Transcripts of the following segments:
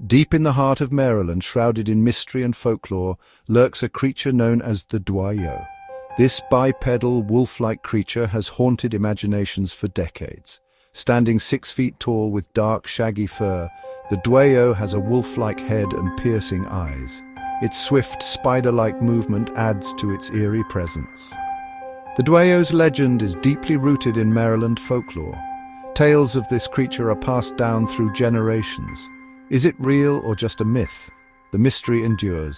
Deep in the heart of Maryland, shrouded in mystery and folklore, lurks a creature known as the Dwayyo. This bipedal, wolf-like creature has haunted imaginations for decades. Standing 6 feet tall with dark, shaggy fur, the Dwayyo has a wolf-like head and piercing eyes. Its swift, spider-like movement adds to its eerie presence. The Dwayyo's legend is deeply rooted in Maryland folklore. Tales of this creature are passed down through generations. Is it real or just a myth? The mystery endures.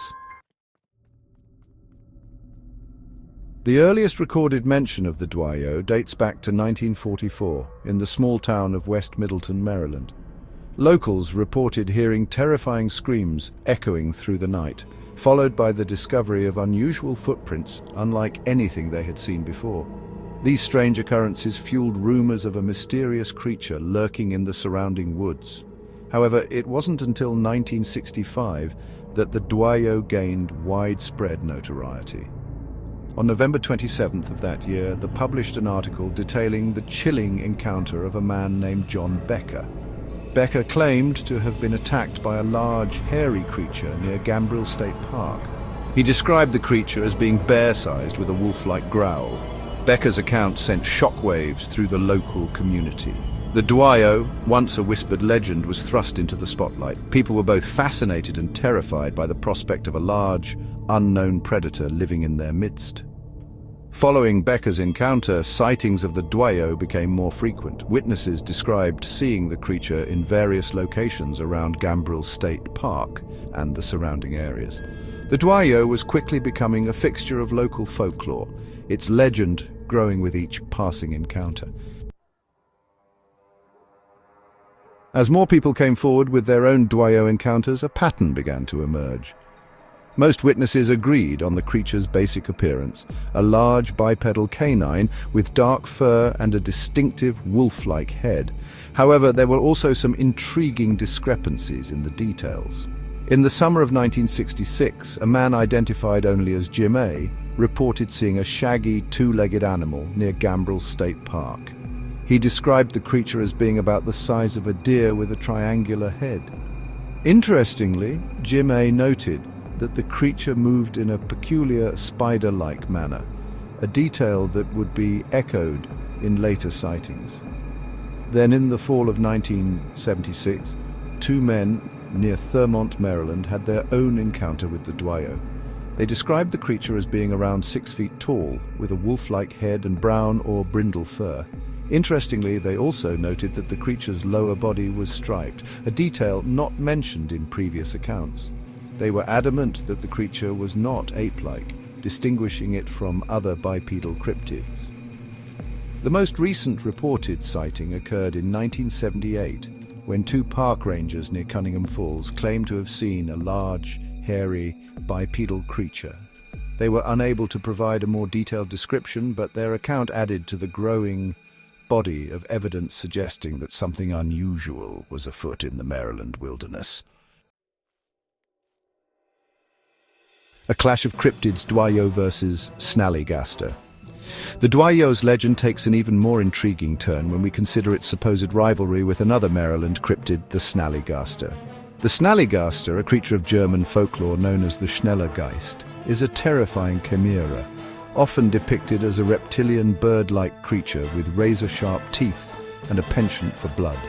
The earliest recorded mention of the Dwayyo dates back to 1944 in the small town of West Middleton, Maryland. Locals reported hearing terrifying screams echoing through the night, followed by the discovery of unusual footprints unlike anything they had seen before. These strange occurrences fueled rumors of a mysterious creature lurking in the surrounding woods. However, it wasn't until 1965 that the Dwayyo gained widespread notoriety. On November 27th of that year, they published an article detailing the chilling encounter of a man named John Becker. Becker claimed to have been attacked by a large, hairy creature near Gambrill State Park. He described the creature as being bear-sized with a wolf-like growl. Becker's account sent shockwaves through the local community. The Dwayyo, once a whispered legend, was thrust into the spotlight. People were both fascinated and terrified by the prospect of a large, unknown predator living in their midst. Following Becker's encounter, sightings of the Dwayyo became more frequent. Witnesses described seeing the creature in various locations around Gambrill State Park and the surrounding areas. The Dwayyo was quickly becoming a fixture of local folklore, its legend growing with each passing encounter. As more people came forward with their own Dwayyo encounters, a pattern began to emerge. Most witnesses agreed on the creature's basic appearance, a large bipedal canine with dark fur and a distinctive wolf-like head. However, there were also some intriguing discrepancies in the details. In the summer of 1966, a man identified only as Jim A. reported seeing a shaggy, two-legged animal near Gambrill State Park. He described the creature as being about the size of a deer with a triangular head. Interestingly, Jim A. noted that the creature moved in a peculiar spider-like manner, a detail that would be echoed in later sightings. Then in the fall of 1976, 2 men near Thurmont, Maryland, had their own encounter with the Dwayyo. They described the creature as being around 6 feet tall, with a wolf-like head and brown or brindle fur. Interestingly, they also noted that the creature's lower body was striped, a detail not mentioned in previous accounts. They were adamant that the creature was not ape-like, distinguishing it from other bipedal cryptids. The most recent reported sighting occurred in 1978, when 2 park rangers near Cunningham Falls claimed to have seen a large, hairy, bipedal creature. They were unable to provide a more detailed description, but their account added to the growing body of evidence suggesting that something unusual was afoot in the Maryland wilderness. A clash of cryptids, Dwayyo versus Snallygaster. The Dwayyo's legend takes an even more intriguing turn when we consider its supposed rivalry with another Maryland cryptid, the Snallygaster. The Snallygaster, a creature of German folklore known as the Schnellergeist, is a terrifying chimera, often depicted as a reptilian bird-like creature with razor-sharp teeth and a penchant for blood.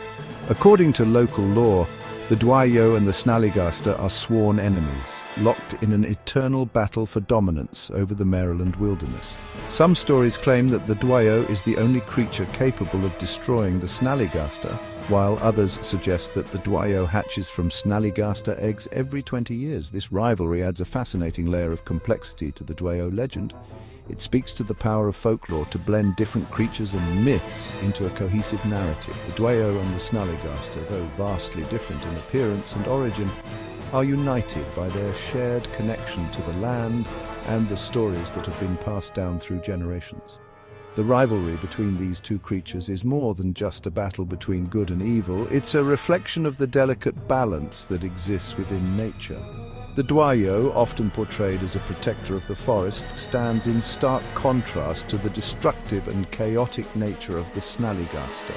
According to local lore, the Dwayyo and the Snallygaster are sworn enemies, locked in an eternal battle for dominance over the Maryland wilderness. Some stories claim that the Dwayyo is the only creature capable of destroying the Snallygaster, while others suggest that the Dwayyo hatches from Snallygaster eggs every 20 years. This rivalry adds a fascinating layer of complexity to the Dwayyo legend. It speaks to the power of folklore to blend different creatures and myths into a cohesive narrative. The Dwayyo and the Snallygaster, though vastly different in appearance and origin, are united by their shared connection to the land and the stories that have been passed down through generations. The rivalry between these 2 creatures is more than just a battle between good and evil. It's a reflection of the delicate balance that exists within nature. The Dwayyo, often portrayed as a protector of the forest, stands in stark contrast to the destructive and chaotic nature of the Snallygaster.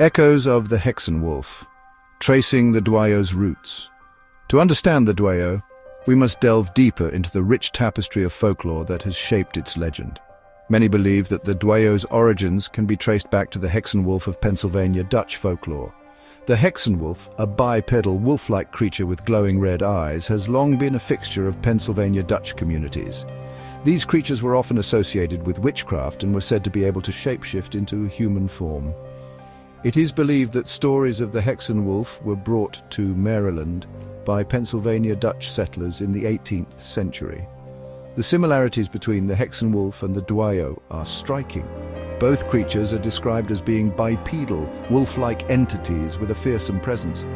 Echoes of the Hexenwolf, tracing the Dwayyo's roots. To understand the Dwayyo, we must delve deeper into the rich tapestry of folklore that has shaped its legend. Many believe that the Dwayyo's origins can be traced back to the Hexenwolf of Pennsylvania Dutch folklore. The Hexenwolf, a bipedal wolf-like creature with glowing red eyes, has long been a fixture of Pennsylvania Dutch communities. These creatures were often associated with witchcraft and were said to be able to shapeshift into human form. It is believed that stories of the Hexenwolf were brought to Maryland by Pennsylvania Dutch settlers in the 18th century. The similarities between the Hexenwolf and the Dwayyo are striking. Both creatures are described as being bipedal, wolf-like entities with a fearsome presence.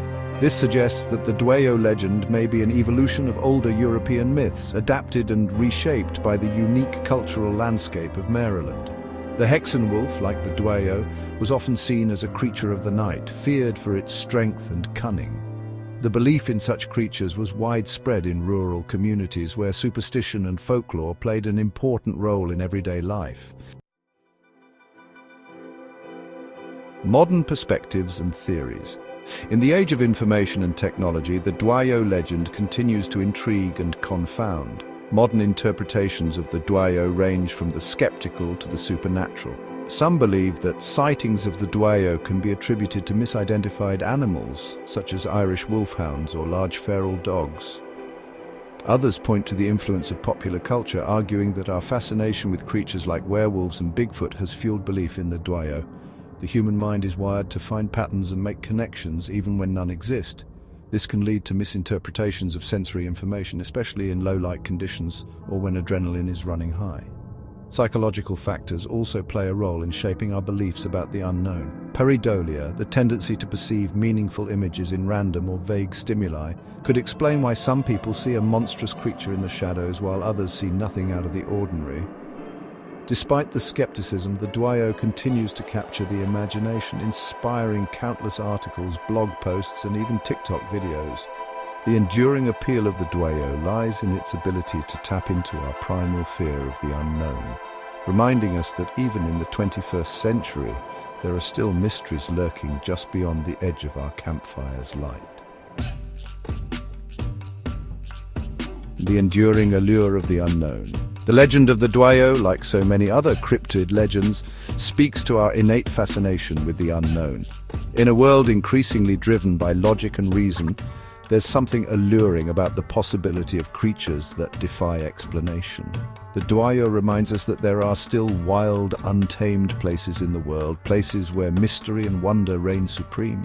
This suggests that the Dwayyo legend may be an evolution of older European myths, adapted and reshaped by the unique cultural landscape of Maryland. The Hexenwolf, like the Dwayyo, was often seen as a creature of the night, feared for its strength and cunning. The belief in such creatures was widespread in rural communities where superstition and folklore played an important role in everyday life. Modern perspectives and theories. In the age of information and technology, the Dwayyo legend continues to intrigue and confound. Modern interpretations of the Dwayyo range from the skeptical to the supernatural. Some believe that sightings of the Dwayyo can be attributed to misidentified animals, such as Irish wolfhounds or large feral dogs. Others point to the influence of popular culture, arguing that our fascination with creatures like werewolves and Bigfoot has fueled belief in the Dwayyo. The human mind is wired to find patterns and make connections even when none exist. This can lead to misinterpretations of sensory information, especially in low-light conditions or when adrenaline is running high. Psychological factors also play a role in shaping our beliefs about the unknown. Pareidolia, the tendency to perceive meaningful images in random or vague stimuli, could explain why some people see a monstrous creature in the shadows while others see nothing out of the ordinary. Despite the skepticism, the Dwayyo continues to capture the imagination, inspiring countless articles, blog posts, and even TikTok videos. The enduring appeal of the Dwayyo lies in its ability to tap into our primal fear of the unknown, reminding us that even in the 21st century, there are still mysteries lurking just beyond the edge of our campfire's light. The enduring allure of the unknown. The legend of the Dwayyo, like so many other cryptid legends, speaks to our innate fascination with the unknown. In a world increasingly driven by logic and reason, there's something alluring about the possibility of creatures that defy explanation. The Dwayyo reminds us that there are still wild, untamed places in the world, places where mystery and wonder reign supreme.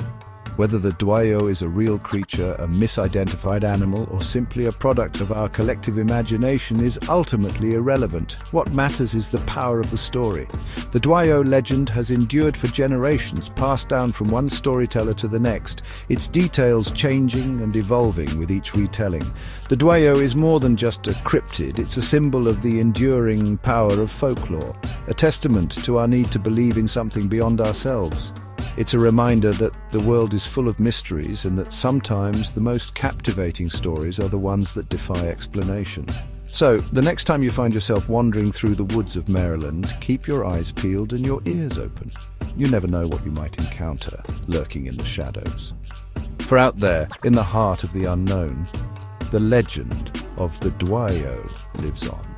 Whether the Dwayyo is a real creature, a misidentified animal, or simply a product of our collective imagination is ultimately irrelevant. What matters is the power of the story. The Dwayyo legend has endured for generations, passed down from one storyteller to the next, its details changing and evolving with each retelling. The Dwayyo is more than just a cryptid, it's a symbol of the enduring power of folklore, a testament to our need to believe in something beyond ourselves. It's a reminder that the world is full of mysteries and that sometimes the most captivating stories are the ones that defy explanation. So, the next time you find yourself wandering through the woods of Maryland, keep your eyes peeled and your ears open. You never know what you might encounter lurking in the shadows. For out there, in the heart of the unknown, the legend of the Dwayyo lives on.